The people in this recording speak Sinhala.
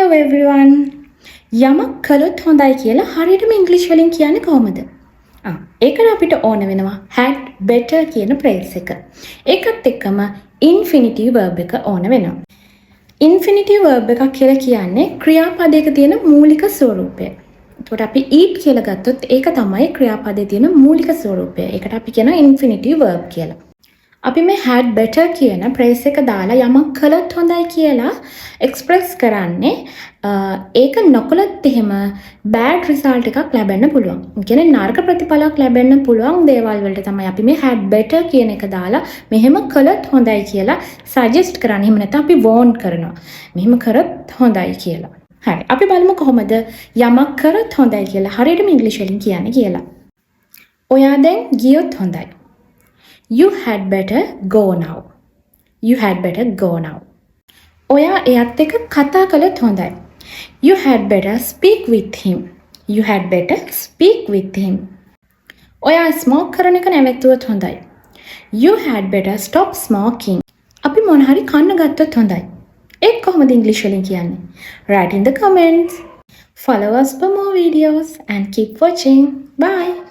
Hello everyone. යමක් කළොත් හොඳයි කියලා හරියටම ඉංග්‍රීසි වලින් කියන්නේ කොහොමද? ඒකට අපිට ඕන වෙනවා had better කියන phrase එක. ඒකත් එක්කම infinitive verb එක ඕන වෙනවා. infinitive verb එකක් කියලා කියන්නේ ක්‍රියාපදයක තියෙන මූලික ස්වරූපය. එතකොට අපි eat කියලා ගත්තොත් ඒක තමයි ක්‍රියාපදයේ තියෙන මූලික ස්වරූපය. ඒකට අපි කියනවා infinitive verb කියලා. අපි මේ had better කියන phrase එක දාලා යමක් කළොත් හොඳයි කියලා express කරන්නේ ඒක නොකළොත් එහෙම bad result එකක් ලැබෙන්න පුළුවන්. ඒ කියන්නේ නරක ප්‍රතිඵලයක් ලැබෙන්න පුළුවන් දේවල් වලට තමයි අපි මේ had better කියන එක දාලා මෙහෙම කළොත් හොඳයි කියලා suggest කරන්නේ. එහෙම නැත්නම් අපි warn කරනවා. මෙහෙම කරොත් හොඳයි කියලා. හරි. අපි බලමු කොහොමද යමක් කරොත් හොඳයි කියලා හරියටම ඉංග්‍රීසි වලින් කියන්නේ කියලා. ඔයා දැන් ගියොත් හොඳයි. You had better go now. You had better go now. ඔයා එයත් එක්ක කතා කළොත් හොඳයි. You had better speak with him. You had better speak with him. ඔයා smoke කරන එක නැවතුවොත් හොඳයි. You had better stop smoking. අපි මොන හරි කන්න ගත්තොත් හොඳයි. ඒක කොහොමද ඉංග්‍රීසි වලින් කියන්නේ? Write in the comments. Follow us for more videos and keep watching. Bye.